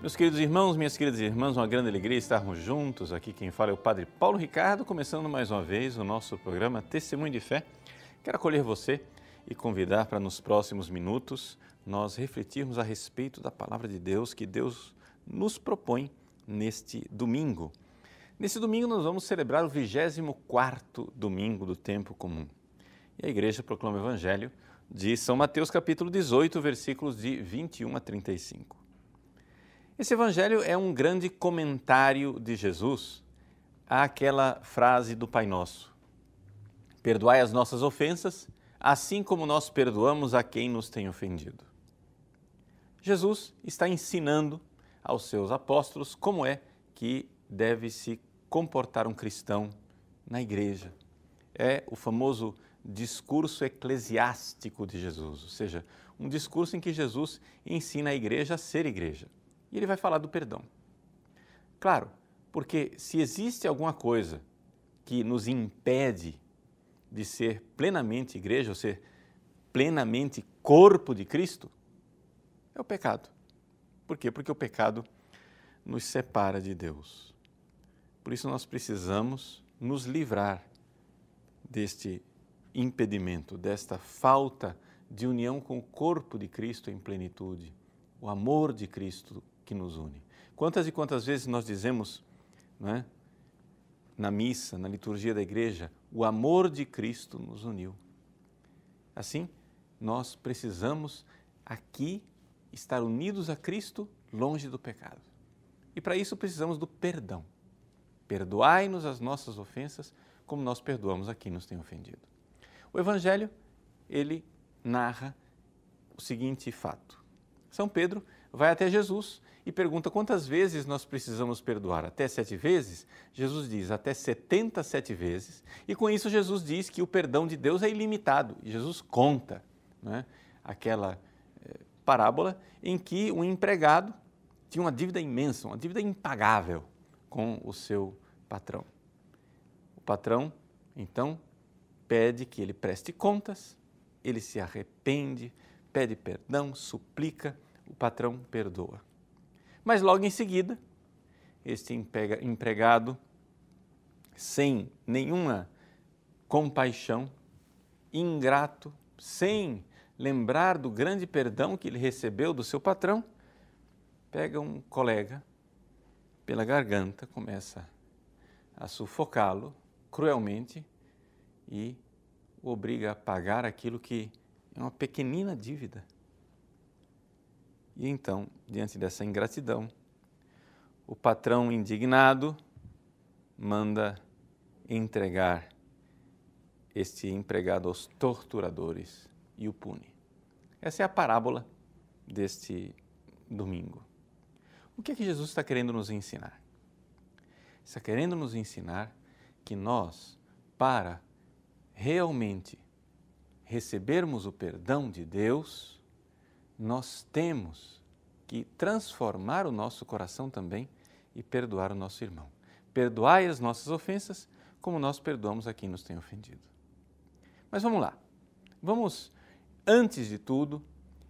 Meus queridos irmãos, minhas queridas irmãs, uma grande alegria estarmos juntos. Aqui quem fala é o Padre Paulo Ricardo, começando mais uma vez o nosso programa Testemunho de Fé. Quero acolher você e convidar para nos próximos minutos nós refletirmos a respeito da Palavra de Deus que Deus nos propõe neste domingo. Nesse domingo nós vamos celebrar o 24º domingo do tempo comum. E a igreja proclama o Evangelho de São Mateus capítulo 18, versículos de 21 a 35. Esse evangelho é um grande comentário de Jesus àquela frase do Pai Nosso: perdoai as nossas ofensas, assim como nós perdoamos a quem nos tem ofendido. Jesus está ensinando aos seus apóstolos como é que deve se comportar um cristão na igreja. É o famoso discurso eclesiástico de Jesus, ou seja, um discurso em que Jesus ensina a igreja a ser igreja. E ele vai falar do perdão. Claro, porque se existe alguma coisa que nos impede de ser plenamente igreja, ou ser plenamente corpo de Cristo, é o pecado. Por quê? Porque o pecado nos separa de Deus. Por isso nós precisamos nos livrar deste impedimento, desta falta de união com o corpo de Cristo em plenitude, o amor de Cristo que nos une. Quantas e quantas vezes nós dizemos, não é, na missa, na liturgia da igreja, o amor de Cristo nos uniu. Assim, nós precisamos aqui estar unidos a Cristo, longe do pecado. E para isso precisamos do perdão. Perdoai-nos as nossas ofensas, como nós perdoamos a quem nos tem ofendido. O Evangelho, ele narra o seguinte fato. São Pedro vai até Jesus e pergunta quantas vezes nós precisamos perdoar. Até 7 vezes? Jesus diz até 77 vezes. E com isso Jesus diz que o perdão de Deus é ilimitado. E Jesus conta, né, aquela parábola em que um empregado tinha uma dívida imensa, uma dívida impagável com o seu patrão. O patrão, então, pede que ele preste contas, ele se arrepende, pede perdão, suplica, o patrão perdoa. Mas logo em seguida, este empregado, sem nenhuma compaixão, ingrato, sem lembrar do grande perdão que ele recebeu do seu patrão, pega um colega pela garganta, começa a sufocá-lo cruelmente e o obriga a pagar aquilo que é uma pequenina dívida. E então, diante dessa ingratidão, o patrão indignado manda entregar este empregado aos torturadores e o pune. Essa é a parábola deste domingo. O que é que Jesus está querendo nos ensinar? Está querendo nos ensinar que nós, para realmente recebermos o perdão de Deus, nós temos que transformar o nosso coração também e perdoar o nosso irmão. Perdoai as nossas ofensas, como nós perdoamos a quem nos tem ofendido. Mas vamos lá. Vamos, antes de tudo,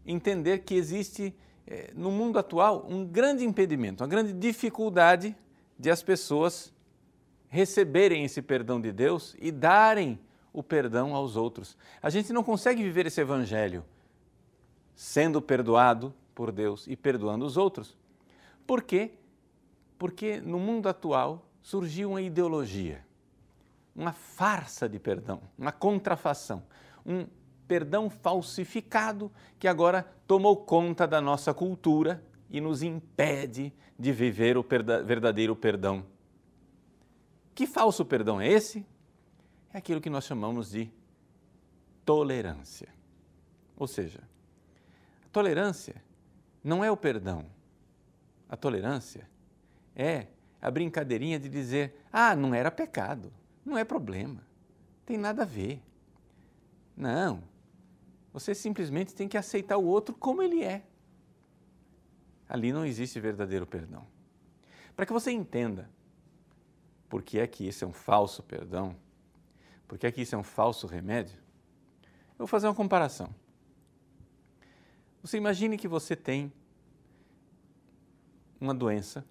entender que existe no mundo atual um grande impedimento, uma grande dificuldade de as pessoas receberem esse perdão de Deus e darem o perdão aos outros. A gente não consegue viver esse evangelho sendo perdoado por Deus e perdoando os outros. Por quê? Porque no mundo atual surgiu uma ideologia, uma farsa de perdão, uma contrafação, um perdão falsificado que agora tomou conta da nossa cultura e nos impede de viver o verdadeiro perdão. Que falso perdão é esse? É aquilo que nós chamamos de tolerância. Ou seja, a tolerância não é o perdão. A tolerância é a brincadeirinha de dizer, não era pecado, não é problema, tem nada a ver. Não, você simplesmente tem que aceitar o outro como ele é. Ali não existe verdadeiro perdão. Para que você entenda por que é que isso é um falso perdão, por que é que isso é um falso remédio, eu vou fazer uma comparação. Você imagine que você tem uma doença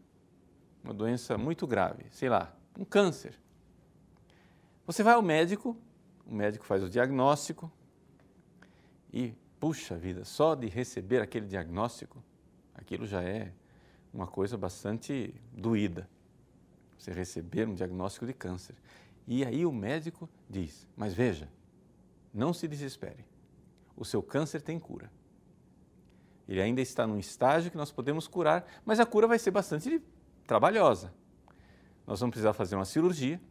muito grave, sei lá, um câncer. Você vai ao médico, o médico faz o diagnóstico e, puxa vida, só de receber aquele diagnóstico, aquilo já é uma coisa bastante doída, você receber um diagnóstico de câncer. E aí o médico diz, mas veja, não se desespere, o seu câncer tem cura. Ele ainda está num estágio que nós podemos curar, mas a cura vai ser bastante trabalhosa. Nós vamos precisar fazer uma cirurgia,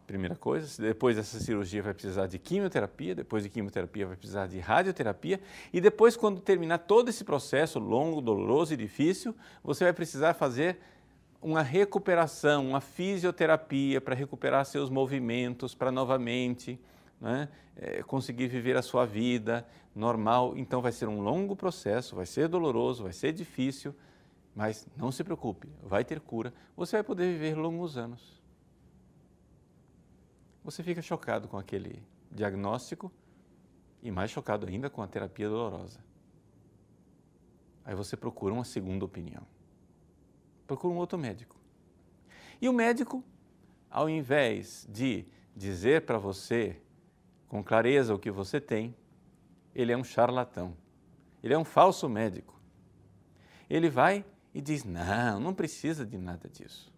primeira coisa, depois dessa cirurgia vai precisar de quimioterapia, depois de quimioterapia vai precisar de radioterapia e depois, quando terminar todo esse processo longo, doloroso e difícil, você vai precisar fazer uma recuperação, uma fisioterapia para recuperar seus movimentos, para novamente conseguir viver a sua vida normal. Então vai ser um longo processo, vai ser doloroso, vai ser difícil, mas não se preocupe, vai ter cura, você vai poder viver longos anos. Você fica chocado com aquele diagnóstico e mais chocado ainda com a terapia dolorosa. Aí você procura uma segunda opinião. Procura um outro médico. E o médico, ao invés de dizer para você com clareza o que você tem, ele é um charlatão. Ele é um falso médico. Ele vai e diz, não precisa de nada disso.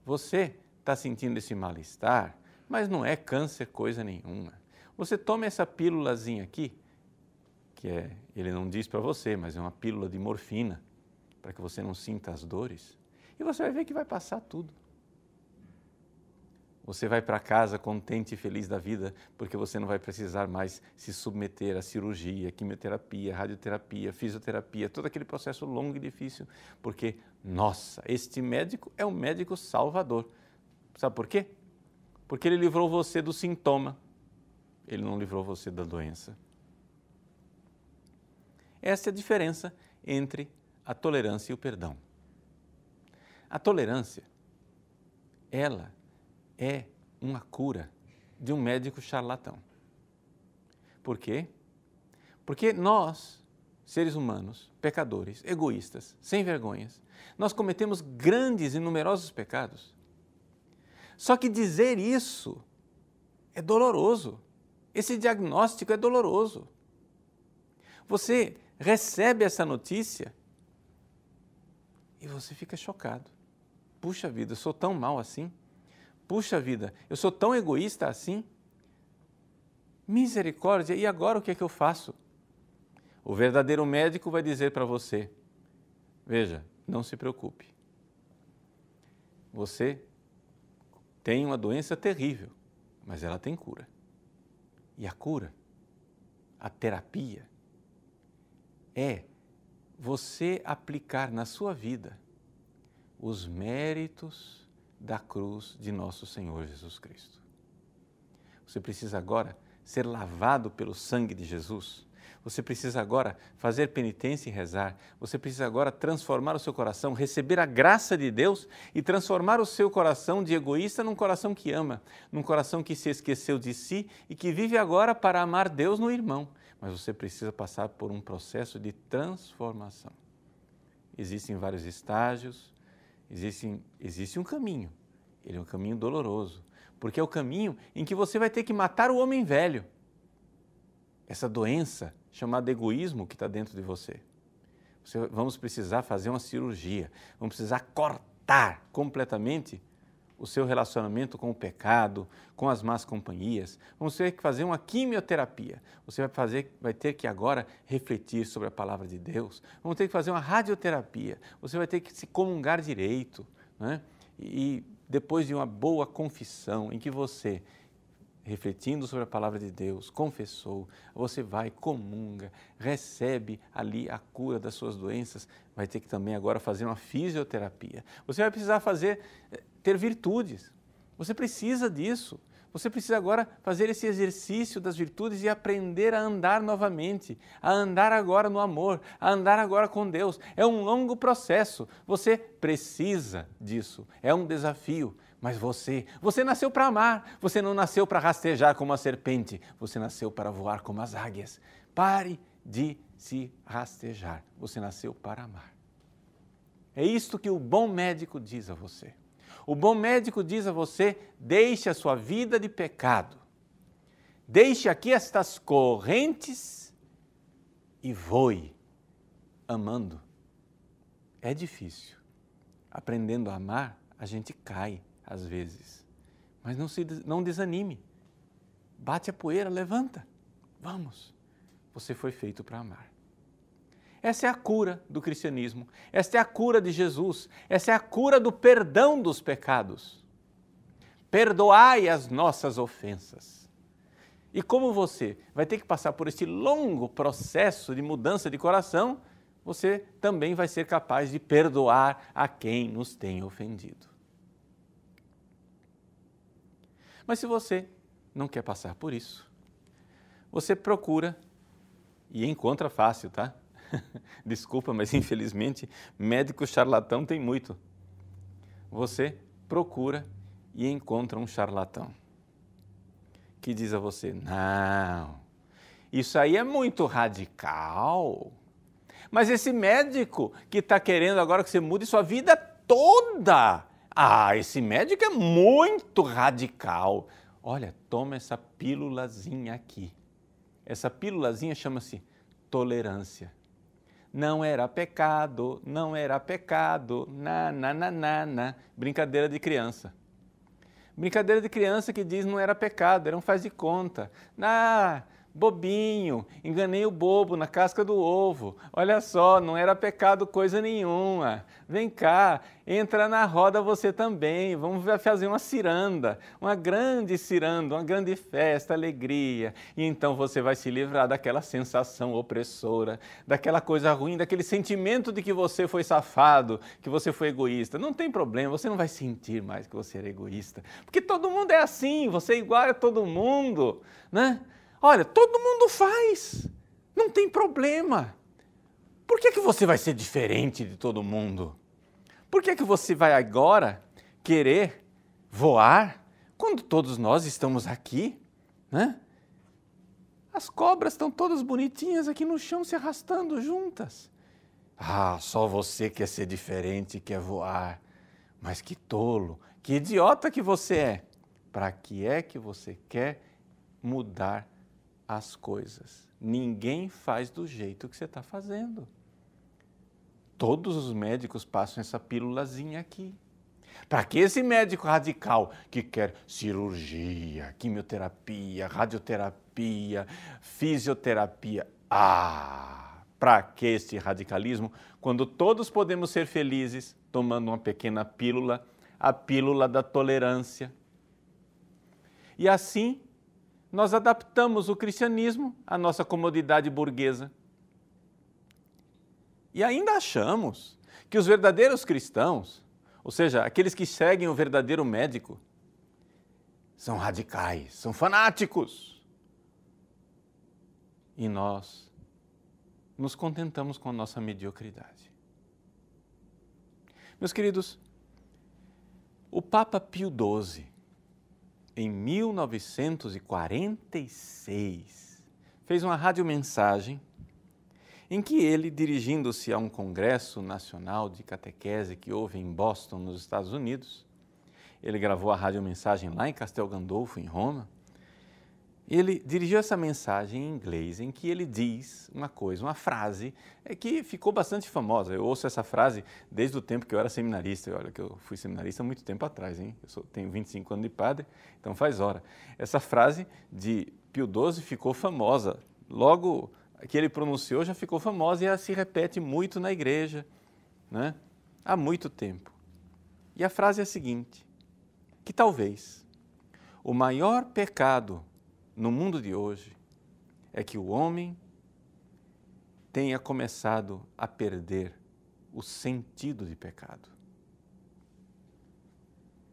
Você está sentindo esse mal-estar, mas não é câncer coisa nenhuma. Você toma essa pílulazinha aqui, ele não diz para você, mas é uma pílula de morfina, para que você não sinta as dores, e você vai ver que vai passar tudo. Você vai para casa contente e feliz da vida, porque você não vai precisar mais se submeter a cirurgia, quimioterapia, radioterapia, fisioterapia, todo aquele processo longo e difícil, porque, nossa, este médico é um médico salvador. Sabe por quê? Porque ele livrou você do sintoma, ele não livrou você da doença. Essa é a diferença entre a tolerância e o perdão. A tolerância, ela é uma cura de um médico charlatão. Por quê? Porque nós, seres humanos, pecadores, egoístas, sem vergonhas, nós cometemos grandes e numerosos pecados. Só que dizer isso é doloroso. Esse diagnóstico é doloroso. Você recebe essa notícia e você fica chocado. Puxa vida, eu sou tão mal assim? Puxa vida, eu sou tão egoísta assim? Misericórdia, e agora o que é que eu faço? O verdadeiro médico vai dizer para você, veja, não se preocupe. Você tem uma doença terrível, mas ela tem cura. E a cura, a terapia, é você aplicar na sua vida os méritos da cruz de nosso Senhor Jesus Cristo. Você precisa agora ser lavado pelo sangue de Jesus. Você precisa agora fazer penitência e rezar. Você precisa agora transformar o seu coração, receber a graça de Deus e transformar o seu coração de egoísta num coração que ama, num coração que se esqueceu de si e que vive agora para amar Deus no irmão. Mas você precisa passar por um processo de transformação. Existem vários estágios, existe um caminho. Ele é um caminho doloroso, porque é o caminho em que você vai ter que matar o homem velho. Essa doença chamada egoísmo que está dentro de você. Vamos precisar fazer uma cirurgia, vamos precisar cortar completamente o seu relacionamento com o pecado, com as más companhias. Vamos ter que fazer uma quimioterapia. Você vai ter que agora refletir sobre a palavra de Deus. Vamos ter que fazer uma radioterapia. Você vai ter que se comungar direito, né? E depois de uma boa confissão em que você, refletindo sobre a palavra de Deus, confessou, você vai, comunga, recebe ali a cura das suas doenças, vai ter que também agora fazer uma fisioterapia. Você vai precisar ter virtudes, você precisa disso. Você precisa agora fazer esse exercício das virtudes e aprender a andar novamente, a andar agora no amor, a andar agora com Deus. É um longo processo, você precisa disso, é um desafio. Mas você nasceu para amar, você não nasceu para rastejar como a serpente, você nasceu para voar como as águias. Pare de se rastejar, você nasceu para amar. É isto que o bom médico diz a você. O bom médico diz a você, deixe a sua vida de pecado. Deixe aqui estas correntes e voe amando. É difícil. Aprendendo a amar, a gente cai às vezes. Mas não desanime. Bate a poeira, levanta. Vamos. Você foi feito para amar. Essa é a cura do cristianismo. Essa é a cura de Jesus. Essa é a cura do perdão dos pecados. Perdoai as nossas ofensas. E como você vai ter que passar por este longo processo de mudança de coração, você também vai ser capaz de perdoar a quem nos tem ofendido. Mas se você não quer passar por isso, você procura e encontra fácil, tá? Desculpa, mas infelizmente médico charlatão tem muito. Você procura e encontra um charlatão que diz a você, não, isso aí é muito radical. Mas esse médico que está querendo agora que você mude sua vida toda, esse médico é muito radical. Olha, toma essa pílulazinha aqui. Essa pílulazinha chama-se tolerância. Não era pecado, não era pecado, na. Brincadeira de criança. Brincadeira de criança que diz não era pecado, era um faz de conta. Bobinho, enganei o bobo na casca do ovo. Olha só, não era pecado coisa nenhuma. Vem cá, entra na roda você também. Vamos fazer uma ciranda, uma grande festa, alegria. E então você vai se livrar daquela sensação opressora, daquela coisa ruim, daquele sentimento de que você foi safado, que você foi egoísta. Não tem problema, você não vai sentir mais que você era egoísta. Porque todo mundo é assim, você é igual a todo mundo, né? Olha, todo mundo faz, não tem problema. Por que você vai ser diferente de todo mundo? Por que você vai agora querer voar quando todos nós estamos aqui, né? As cobras estão todas bonitinhas aqui no chão se arrastando juntas. Só você quer ser diferente, quer voar. Mas que tolo, que idiota que você é. Para que é que você quer mudar as coisas? Ninguém faz do jeito que você está fazendo. Todos os médicos passam essa pílulazinha aqui. Para que esse médico radical que quer cirurgia, quimioterapia, radioterapia, fisioterapia? Para que esse radicalismo quando todos podemos ser felizes tomando uma pequena pílula, a pílula da tolerância? E assim, nós adaptamos o cristianismo à nossa comodidade burguesa. E ainda achamos que os verdadeiros cristãos, ou seja, aqueles que seguem o verdadeiro médico, são radicais, são fanáticos. E nós nos contentamos com a nossa mediocridade. Meus queridos, o Papa Pio XII, em 1946, fez uma radiomensagem em que ele, dirigindo-se a um congresso nacional de catequese que houve em Boston, nos Estados Unidos, ele gravou a radiomensagem lá em Castel Gandolfo, em Roma, ele dirigiu essa mensagem em inglês, em que ele diz uma coisa, uma frase que ficou bastante famosa. Eu ouço essa frase desde o tempo que eu era seminarista. Olha que eu fui seminarista há muito tempo atrás, hein? Tenho 25 anos de padre, então faz hora. Essa frase de Pio XII ficou famosa. Logo que ele pronunciou, já ficou famosa e ela se repete muito na igreja, né? Há muito tempo. E a frase é a seguinte, que talvez o maior pecado no mundo de hoje é que o homem tenha começado a perder o sentido de pecado.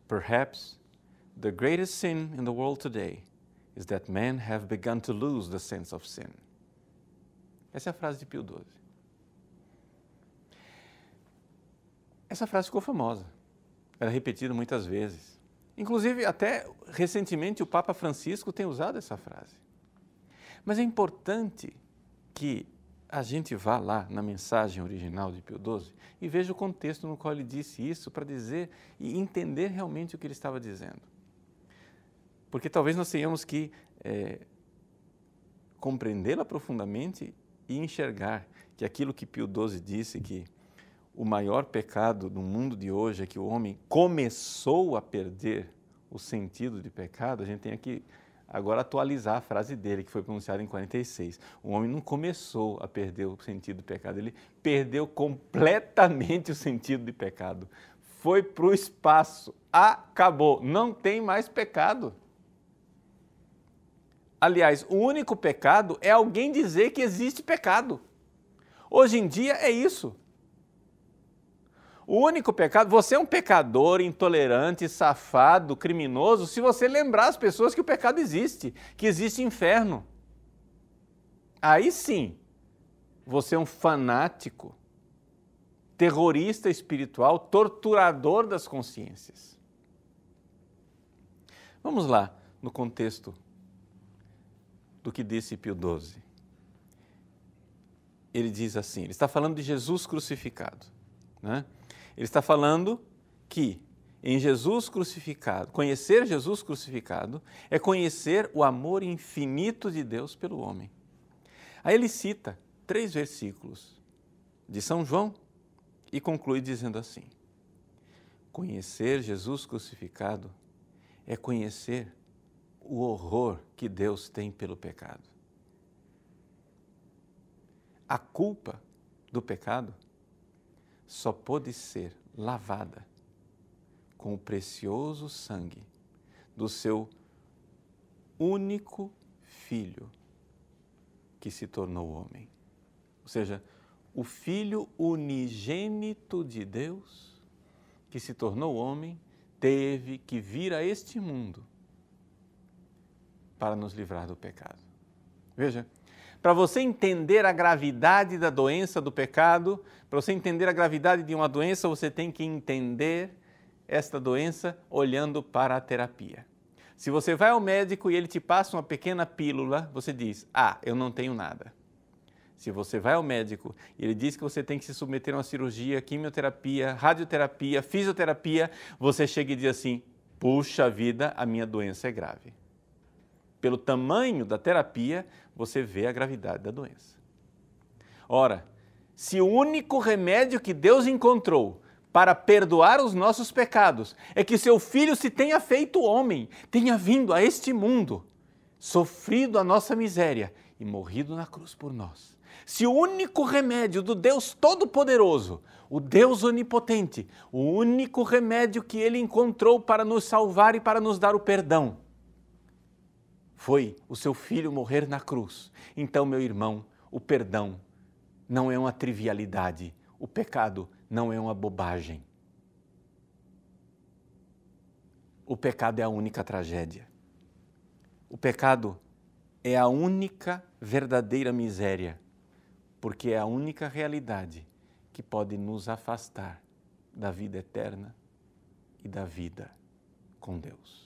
Perhaps the greatest sin in the world today is that men have begun to lose the sense of sin. Essa é a frase de Pio XII. Essa frase ficou famosa, era repetida muitas vezes. Inclusive, até recentemente, o Papa Francisco tem usado essa frase. Mas é importante que a gente vá lá na mensagem original de Pio XII e veja o contexto no qual ele disse isso para dizer e entender realmente o que ele estava dizendo. Porque talvez nós tenhamos que compreendê-la profundamente e enxergar que aquilo que Pio XII disse, que o maior pecado no mundo de hoje é que o homem começou a perder o sentido de pecado, a gente tem que agora atualizar a frase dele, que foi pronunciada em 46. O homem não começou a perder o sentido de pecado, ele perdeu completamente o sentido de pecado. Foi para o espaço, acabou, não tem mais pecado. Aliás, o único pecado é alguém dizer que existe pecado. Hoje em dia é isso. O único pecado, você é um pecador, intolerante, safado, criminoso, se você lembrar as pessoas que o pecado existe, que existe inferno. Aí sim, você é um fanático, terrorista espiritual, torturador das consciências. Vamos lá, no contexto do que disse Pio XII. Ele diz assim, ele está falando de Jesus crucificado, né? Ele está falando que em Jesus crucificado, conhecer Jesus crucificado é conhecer o amor infinito de Deus pelo homem. Aí ele cita 3 versículos de São João e conclui dizendo assim: conhecer Jesus crucificado é conhecer o horror que Deus tem pelo pecado. A culpa do pecado só pôde ser lavada com o precioso sangue do seu único Filho que se tornou homem. Ou seja, o Filho unigênito de Deus que se tornou homem teve que vir a este mundo para nos livrar do pecado. Veja, para você entender a gravidade da doença do pecado, para você entender a gravidade de uma doença, você tem que entender esta doença olhando para a terapia. Se você vai ao médico e ele te passa uma pequena pílula, você diz, eu não tenho nada. Se você vai ao médico e ele diz que você tem que se submeter a uma cirurgia, quimioterapia, radioterapia, fisioterapia, você chega e diz assim, puxa vida, a minha doença é grave. Pelo tamanho da terapia, você vê a gravidade da doença. Ora, se o único remédio que Deus encontrou para perdoar os nossos pecados é que seu Filho se tenha feito homem, tenha vindo a este mundo, sofrido a nossa miséria e morrido na cruz por nós. Se o único remédio do Deus Todo-Poderoso, o Deus Onipotente, o único remédio que Ele encontrou para nos salvar e para nos dar o perdão, foi o seu Filho morrer na cruz. Então, meu irmão, o perdão não é uma trivialidade, o pecado não é uma bobagem. O pecado é a única tragédia. O pecado é a única verdadeira miséria, porque é a única realidade que pode nos afastar da vida eterna e da vida com Deus.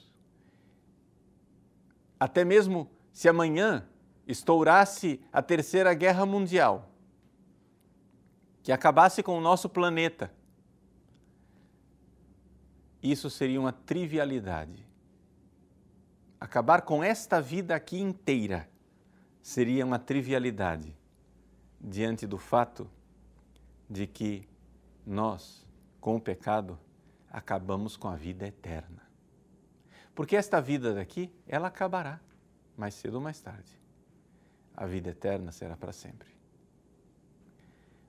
Até mesmo se amanhã estourasse a Terceira Guerra Mundial, que acabasse com o nosso planeta, isso seria uma trivialidade. Acabar com esta vida aqui inteira seria uma trivialidade diante do fato de que nós, com o pecado, acabamos com a vida eterna. Porque esta vida daqui, ela acabará, mais cedo ou mais tarde. A vida eterna será para sempre.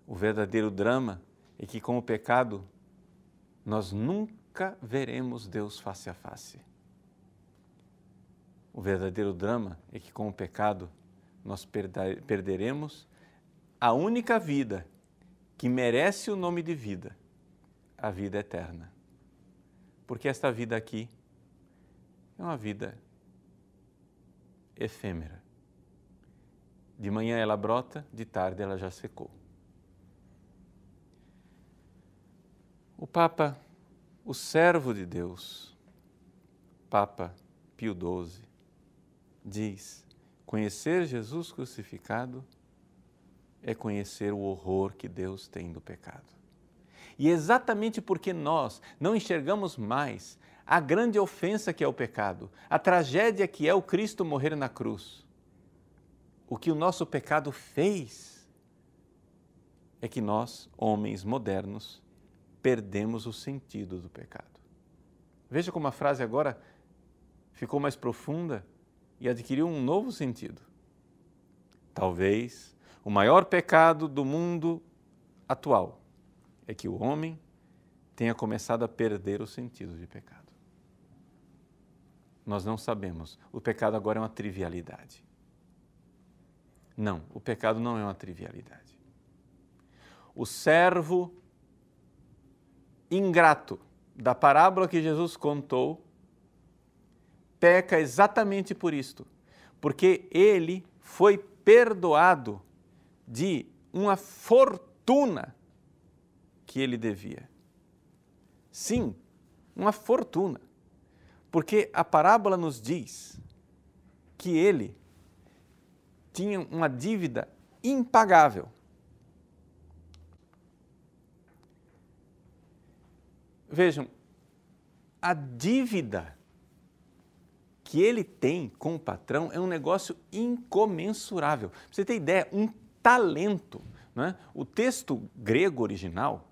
O verdadeiro drama é que com o pecado, nós nunca veremos Deus face a face. O verdadeiro drama é que com o pecado, nós perderemos a única vida que merece o nome de vida, a vida eterna. Porque esta vida aqui é uma vida efêmera. De manhã ela brota, de tarde ela já secou. O Papa, o servo de Deus, Papa Pio XII, diz: conhecer Jesus crucificado é conhecer o horror que Deus tem do pecado. E exatamente porque nós não enxergamos mais a grande ofensa que é o pecado, a tragédia que é o Cristo morrer na cruz, o que o nosso pecado fez é que nós, homens modernos, perdemos o sentido do pecado. Veja como a frase agora ficou mais profunda e adquiriu um novo sentido. Talvez o maior pecado do mundo atual é que o homem tenha começado a perder o sentido de pecado. Nós não sabemos. O pecado agora é uma trivialidade. Não, o pecado não é uma trivialidade. O servo ingrato da parábola que Jesus contou peca exatamente por isto, porque ele foi perdoado de uma fortuna que ele devia. Sim, uma fortuna, porque a parábola nos diz que ele tinha uma dívida impagável. Vejam, a dívida que ele tem com o patrão é um negócio incomensurável. Pra você ter ideia, um talento, não é? O texto grego original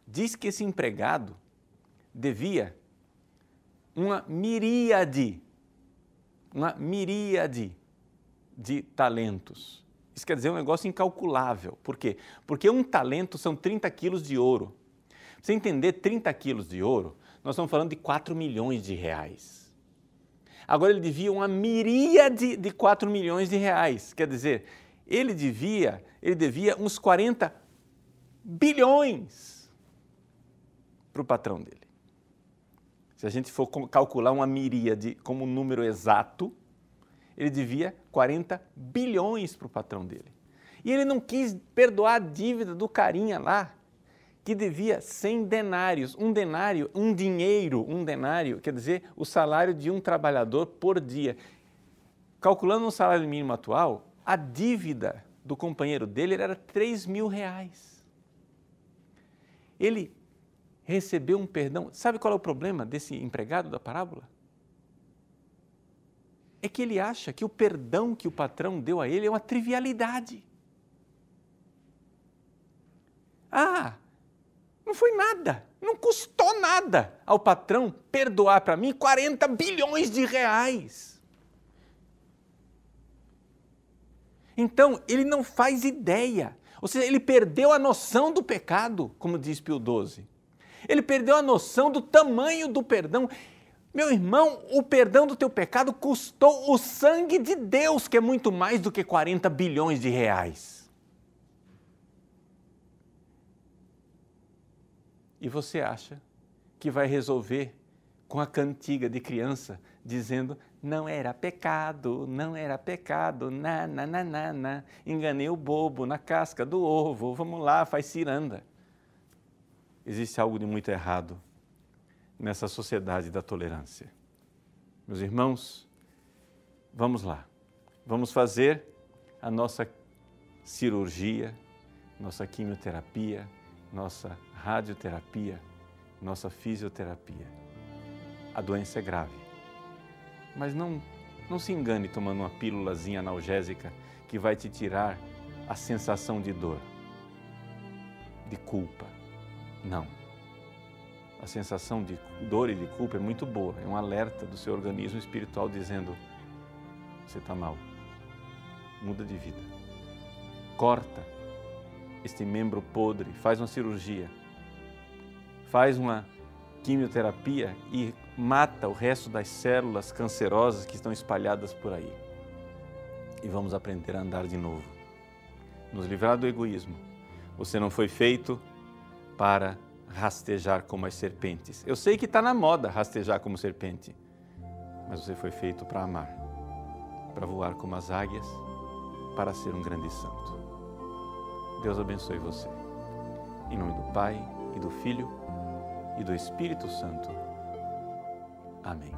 diz que esse empregado devia uma miríade de talentos. Isso quer dizer um negócio incalculável. Por quê? Porque um talento são 30 quilos de ouro. Para você entender 30 quilos de ouro, nós estamos falando de 4 milhões de reais. Agora ele devia uma miríade de 4 milhões de reais. Quer dizer, ele devia uns 40 bilhões para o patrão dele. Se a gente for calcular uma miríade como um número exato, ele devia 40 bilhões para o patrão dele. E ele não quis perdoar a dívida do carinha lá, que devia 100 denários. Um denário, quer dizer, o salário de um trabalhador por dia. Calculando um salário mínimo atual, a dívida do companheiro dele era 3 mil reais. Ele recebeu um perdão. Sabe qual é o problema desse empregado da parábola? É que ele acha que o perdão que o patrão deu a ele é uma trivialidade. Não foi nada, não custou nada ao patrão perdoar para mim 40 bilhões de reais. Então, ele não faz ideia. Ou seja, ele perdeu a noção do pecado, como diz Pio XII. Ele perdeu a noção do tamanho do perdão. Meu irmão, o perdão do teu pecado custou o sangue de Deus, que é muito mais do que 40 bilhões de reais. E você acha que vai resolver com a cantiga de criança, dizendo, não era pecado, na, enganei o bobo na casca do ovo, vamos lá, faz ciranda. Existe algo de muito errado nessa sociedade da tolerância. Meus irmãos, vamos lá, vamos fazer a nossa cirurgia, nossa quimioterapia, nossa radioterapia, nossa fisioterapia. A doença é grave, mas não se engane tomando uma pílulazinha analgésica que vai te tirar a sensação de dor, de culpa. Não. A sensação de dor e de culpa é muito boa, é um alerta do seu organismo espiritual dizendo, você está mal, muda de vida, corta este membro podre, faz uma cirurgia, faz uma quimioterapia e mata o resto das células cancerosas que estão espalhadas por aí. E vamos aprender a andar de novo, nos livrar do egoísmo. Você não foi feito para rastejar como as serpentes. Eu sei que está na moda rastejar como serpente, mas você foi feito para amar, para voar como as águias, para ser um grande santo. Deus abençoe você. Em nome do Pai, e do Filho, e do Espírito Santo. Amém.